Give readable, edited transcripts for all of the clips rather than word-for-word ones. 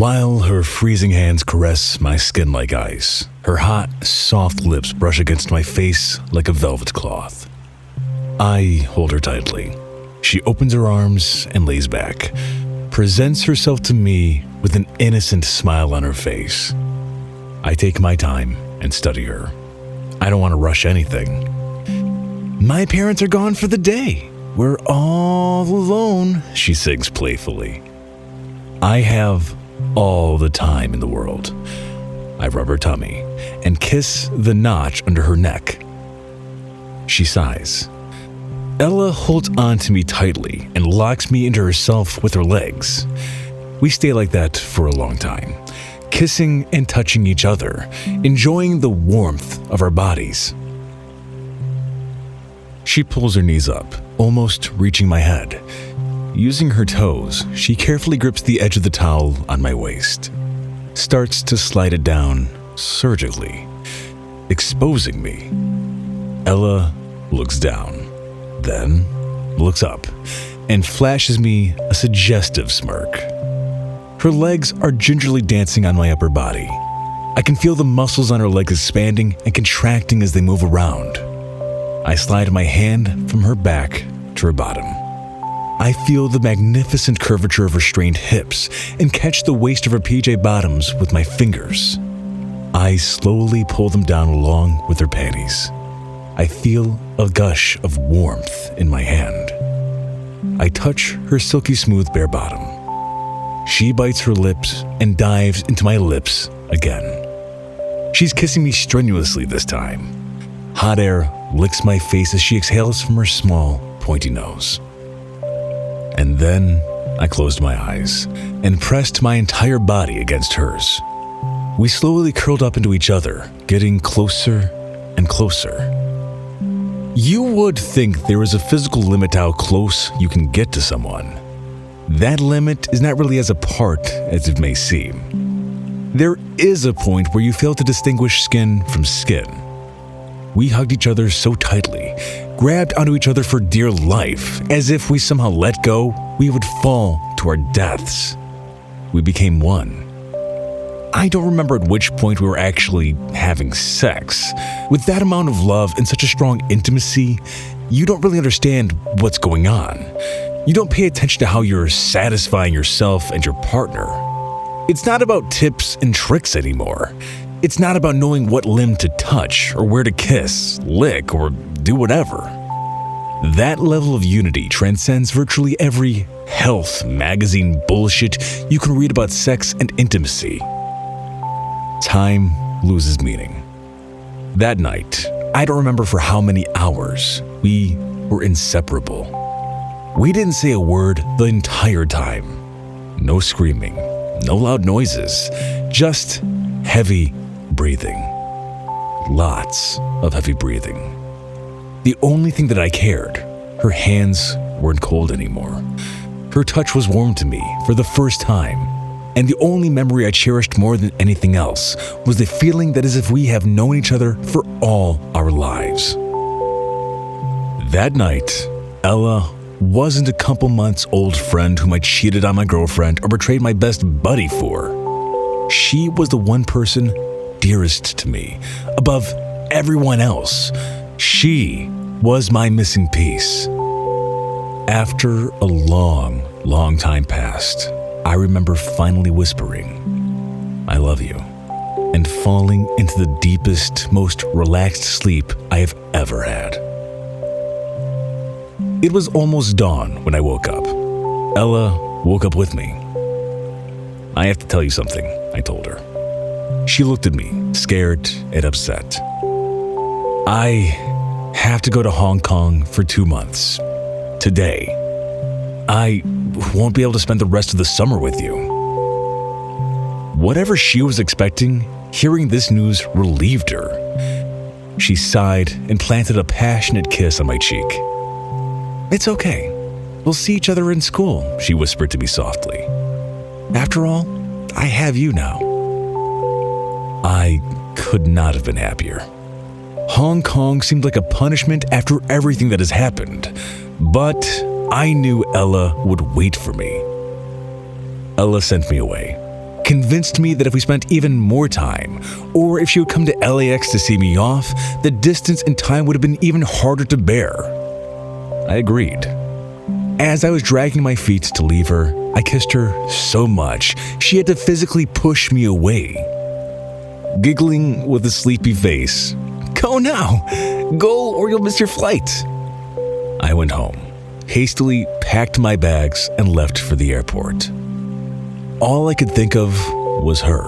While her freezing hands caress my skin like ice, her hot, soft lips brush against my face like a velvet cloth. I hold her tightly. She opens her arms and lays back, presents herself to me with an innocent smile on her face. I take my time and study her. I don't want to rush anything. "My parents are gone for the day. We're all alone," she sings playfully. I have all the time in the world. I rub her tummy and kiss the notch under her neck. She sighs. Ella holds on to me tightly and locks me into herself with her legs. We stay like that for a long time, kissing and touching each other, enjoying the warmth of our bodies. She pulls her knees up, almost reaching my head. Using her toes, she carefully grips the edge of the towel on my waist, starts to slide it down surgically, exposing me. Ella looks down, then looks up, and flashes me a suggestive smirk. Her legs are gingerly dancing on my upper body. I can feel the muscles on her legs expanding and contracting as they move around. I slide my hand from her back to her bottom. I feel the magnificent curvature of her strained hips and catch the waist of her PJ bottoms with my fingers. I slowly pull them down along with her panties. I feel a gush of warmth in my hand. I touch her silky smooth bare bottom. She bites her lips and dives into my lips again. She's kissing me strenuously this time. Hot air licks my face as she exhales from her small, pointy nose. And then I closed my eyes and pressed my entire body against hers. We slowly curled up into each other, getting closer and closer. You would think there is a physical limit to how close you can get to someone. That limit is not really as apart as it may seem. There is a point where you fail to distinguish skin from skin. We hugged each other so tightly, grabbed onto each other for dear life, as if we somehow let go, we would fall to our deaths. We became one. I don't remember at which point we were actually having sex. With that amount of love and such a strong intimacy, you don't really understand what's going on. You don't pay attention to how you're satisfying yourself and your partner. It's not about tips and tricks anymore. It's not about knowing what limb to touch or where to kiss, lick, or do whatever. That level of unity transcends virtually every health magazine bullshit you can read about sex and intimacy. Time loses meaning. That night, I don't remember for how many hours, we were inseparable. We didn't say a word the entire time. No screaming, no loud noises, just heavy breathing. Lots of heavy breathing. The only thing that I cared, her hands weren't cold anymore. Her touch was warm to me for the first time. And the only memory I cherished more than anything else was the feeling that as if we have known each other for all our lives. That night, Ella wasn't a couple months old friend whom I cheated on my girlfriend or betrayed my best buddy for. She was the one person dearest to me, above everyone else. She was my missing piece. After a long, long time passed, I remember finally whispering, "I love you," and falling into the deepest, most relaxed sleep I have ever had. It was almost dawn when I woke up. Ella woke up with me. "I have to tell you something," I told her. She looked at me, scared and upset. "I have to go to Hong Kong for 2 months. Today. I won't be able to spend the rest of the summer with you." Whatever she was expecting, hearing this news relieved her. She sighed and planted a passionate kiss on my cheek. "It's okay. We'll see each other in school," she whispered to me softly. "After all, I have you now." I could not have been happier. Hong Kong seemed like a punishment after everything that has happened, but I knew Ella would wait for me. Ella sent me away, convinced me that if we spent even more time, or if she would come to LAX to see me off, the distance and time would have been even harder to bear. I agreed. As I was dragging my feet to leave her, I kissed her so much she had to physically push me away. Giggling with a sleepy face, "Go now! Go or you'll miss your flight!" I went home, hastily packed my bags, and left for the airport. All I could think of was her.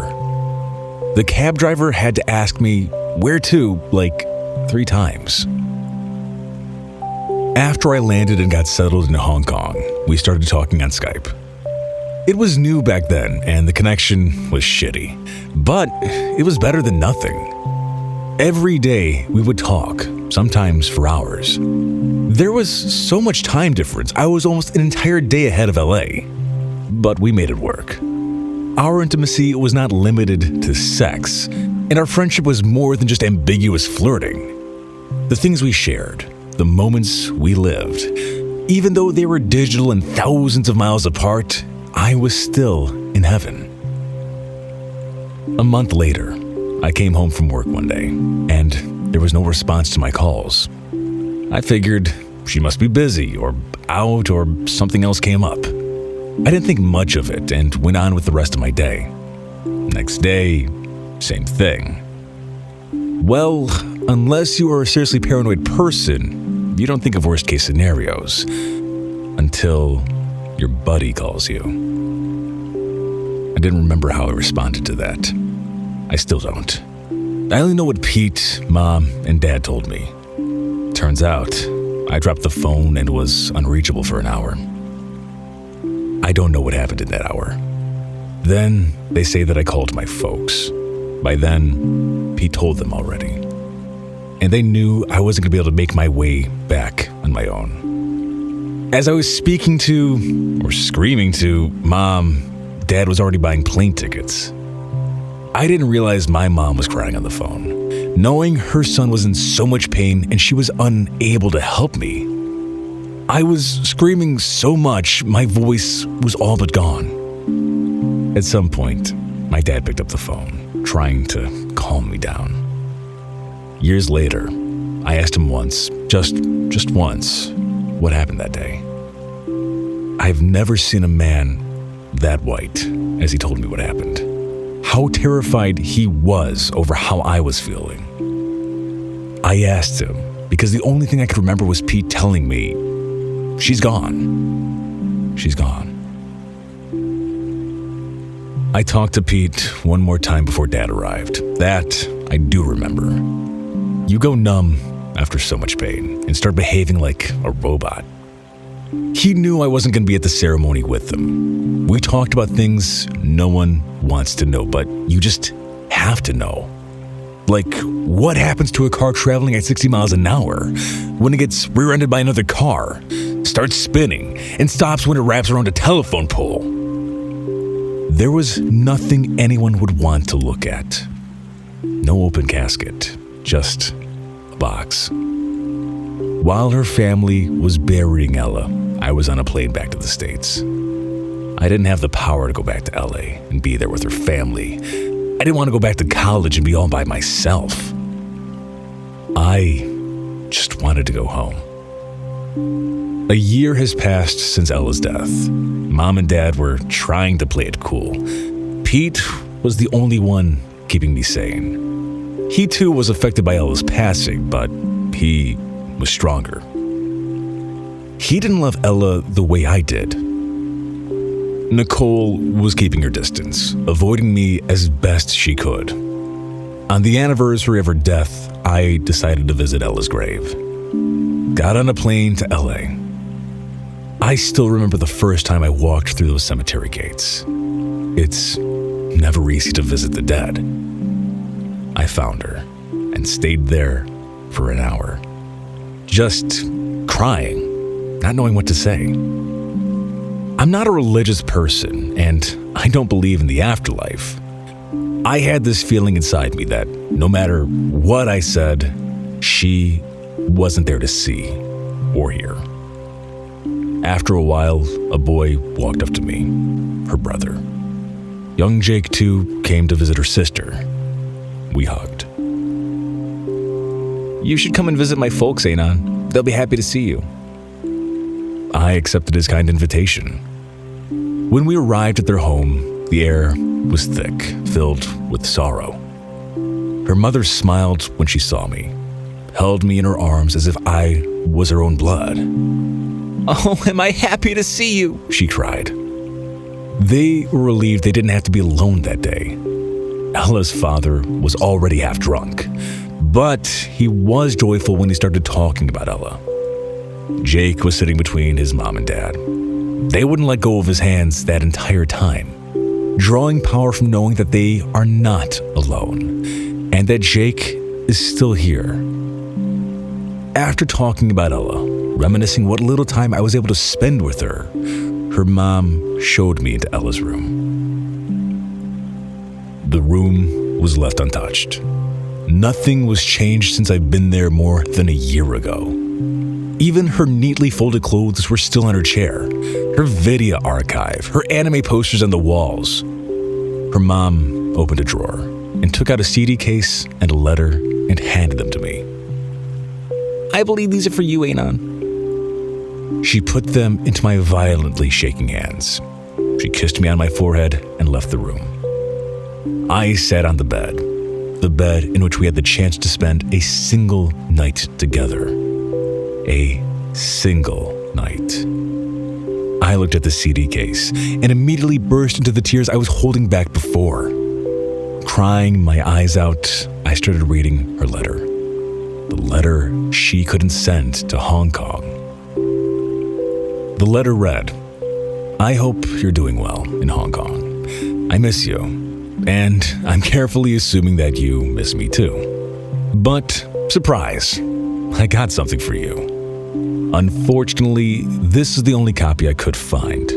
The cab driver had to ask me, "Where to?" like 3 times. After I landed and got settled in Hong Kong, we started talking on Skype. It was new back then, and the connection was shitty, but it was better than nothing. Every day we would talk, sometimes for hours. There was so much time difference, I was almost an entire day ahead of LA. But we made it work. Our intimacy was not limited to sex, and our friendship was more than just ambiguous flirting. The things we shared, the moments we lived, even though they were digital and thousands of miles apart, I was still in heaven. A month later, I came home from work one day, and there was no response to my calls. I figured she must be busy or out or something else came up. I didn't think much of it and went on with the rest of my day. Next day, same thing. Well, unless you are a seriously paranoid person, you don't think of worst-case scenarios until your buddy calls you. I didn't remember how I responded to that. I still don't. I only know what Pete, Mom, and Dad told me. Turns out, I dropped the phone and was unreachable for an hour. I don't know what happened in that hour. Then, they say that I called my folks. By then, Pete told them already. And they knew I wasn't going to be able to make my way back on my own. As I was speaking to, or screaming to, Mom, Dad was already buying plane tickets. I didn't realize my mom was crying on the phone, knowing her son was in so much pain and she was unable to help me. I was screaming so much, my voice was all but gone. At some point, my dad picked up the phone, trying to calm me down. Years later, I asked him once, just once, what happened that day. I've never seen a man that white as he told me what happened. How terrified he was over how I was feeling. I asked him because the only thing I could remember was Pete telling me, "She's gone. She's gone." I talked to Pete one more time before Dad arrived. That I do remember. You go numb after so much pain and start behaving like a robot. He knew I wasn't going to be at the ceremony with them. We talked about things no one wants to know, but you just have to know. Like, what happens to a car traveling at 60 miles an hour when it gets rear-ended by another car, starts spinning, and stops when it wraps around a telephone pole? There was nothing anyone would want to look at. No open casket, just a box. While her family was burying Ella, I was on a plane back to the States. I didn't have the power to go back to LA and be there with her family. I didn't want to go back to college and be all by myself. I just wanted to go home. A year has passed since Ella's death. Mom and Dad were trying to play it cool. Pete was the only one keeping me sane. He too was affected by Ella's passing, but he was stronger. He didn't love Ella the way I did. Nicole was keeping her distance, avoiding me as best she could. On the anniversary of her death, I decided to visit Ella's grave. Got on a plane to LA. I still remember the first time I walked through those cemetery gates. It's never easy to visit the dead. I found her and stayed there for an hour, just crying, not knowing what to say. I'm not a religious person, and I don't believe in the afterlife. I had this feeling inside me that no matter what I said, she wasn't there to see or hear. After a while, a boy walked up to me, her brother. Young Jake, too, came to visit her sister. We hugged. "You should come and visit my folks, Anon. They'll be happy to see you." I accepted his kind invitation. When we arrived at their home, the air was thick, filled with sorrow. Her mother smiled when she saw me, held me in her arms as if I was her own blood. "Oh, am I happy to see you," she cried. They were relieved they didn't have to be alone that day. Ella's father was already half drunk, but he was joyful when he started talking about Ella. Jake was sitting between his mom and dad. They wouldn't let go of his hands that entire time, drawing power from knowing that they are not alone, and that Jake is still here. After talking about Ella, reminiscing what little time I was able to spend with her, her mom showed me into Ella's room. The room was left untouched. Nothing was changed since I've been there more than a year ago. Even her neatly folded clothes were still on her chair, her video archive, her anime posters on the walls. Her mom opened a drawer and took out a CD case and a letter and handed them to me. "I believe these are for you, Anon." She put them into my violently shaking hands. She kissed me on my forehead and left the room. I sat on the bed in which we had the chance to spend a single night together. A single night. I looked at the CD case and immediately burst into the tears I was holding back before. Crying my eyes out, I started reading her letter. The letter she couldn't send to Hong Kong. The letter read, "I hope you're doing well in Hong Kong. I miss you, and I'm carefully assuming that you miss me too. But, surprise, I got something for you. Unfortunately, this is the only copy I could find.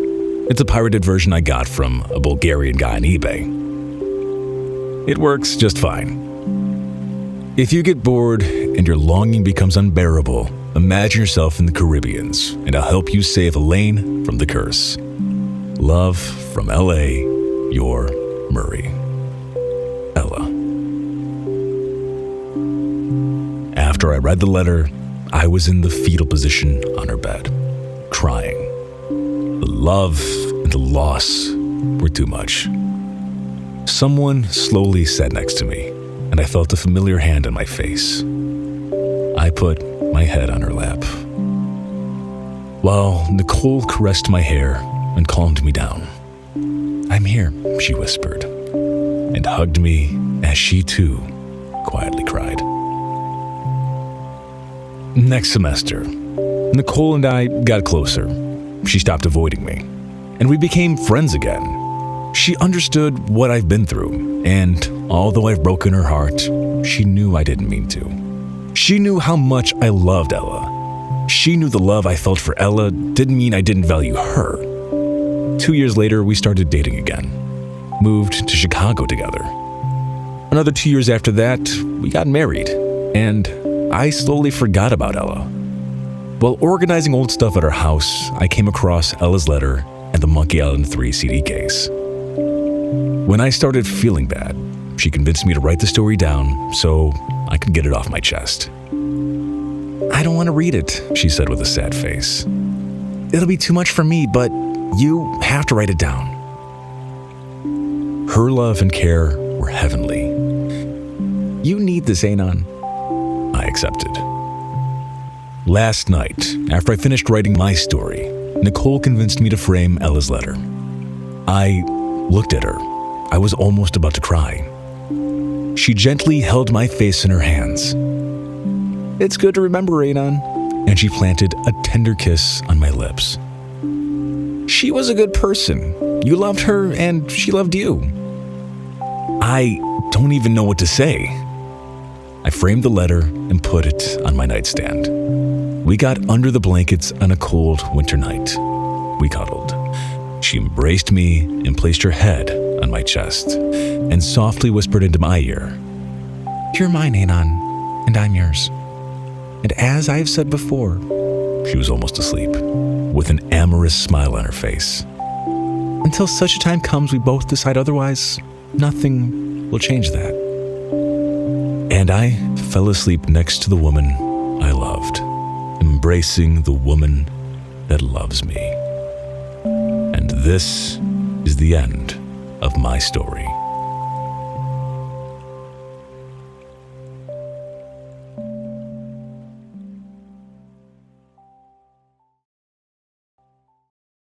It's a pirated version I got from a Bulgarian guy on eBay. It works just fine. If you get bored and your longing becomes unbearable, imagine yourself in the Caribbeans, and I'll help you save Elaine from the curse. Love from LA, your Murray. Ella." After I read the letter, I was in the fetal position on her bed, crying. The love and the loss were too much. Someone slowly sat next to me, and I felt a familiar hand on my face. I put my head on her lap, while Nicole caressed my hair and calmed me down. "I'm here," she whispered, and hugged me as she too quietly cried. Next semester, Nicole and I got closer. She stopped avoiding me, and we became friends again. She understood what I've been through, and although I've broken her heart, she knew I didn't mean to. She knew how much I loved Ella. She knew the love I felt for Ella didn't mean I didn't value her. 2 years later, we started dating again, moved to Chicago together. Another 2 years after that, we got married, and I slowly forgot about Ella. While organizing old stuff at our house, I came across Ella's letter and the Monkey Island 3 CD case. When I started feeling bad, she convinced me to write the story down so I could get it off my chest. "I don't want to read it," she said with a sad face. "It'll be too much for me, but you have to write it down." Her love and care were heavenly. "You need this, Anon." I accepted. Last night, after I finished writing my story, Nicole convinced me to frame Ella's letter. I looked at her. I was almost about to cry. She gently held my face in her hands. "It's good to remember, Anon," and she planted a tender kiss on my lips. "She was a good person. You loved her, and she loved you." I don't even know what to say. I framed the letter and put it on my nightstand. We got under the blankets on a cold winter night. We cuddled. She embraced me and placed her head on my chest and softly whispered into my ear, "You're mine, Anon, and I'm yours. And as I've said before," she was almost asleep, with an amorous smile on her face, until such a time comes we both decide otherwise. Nothing will change that. And I fell asleep next to the woman I loved, embracing the woman that loves me. And this is the end of my story.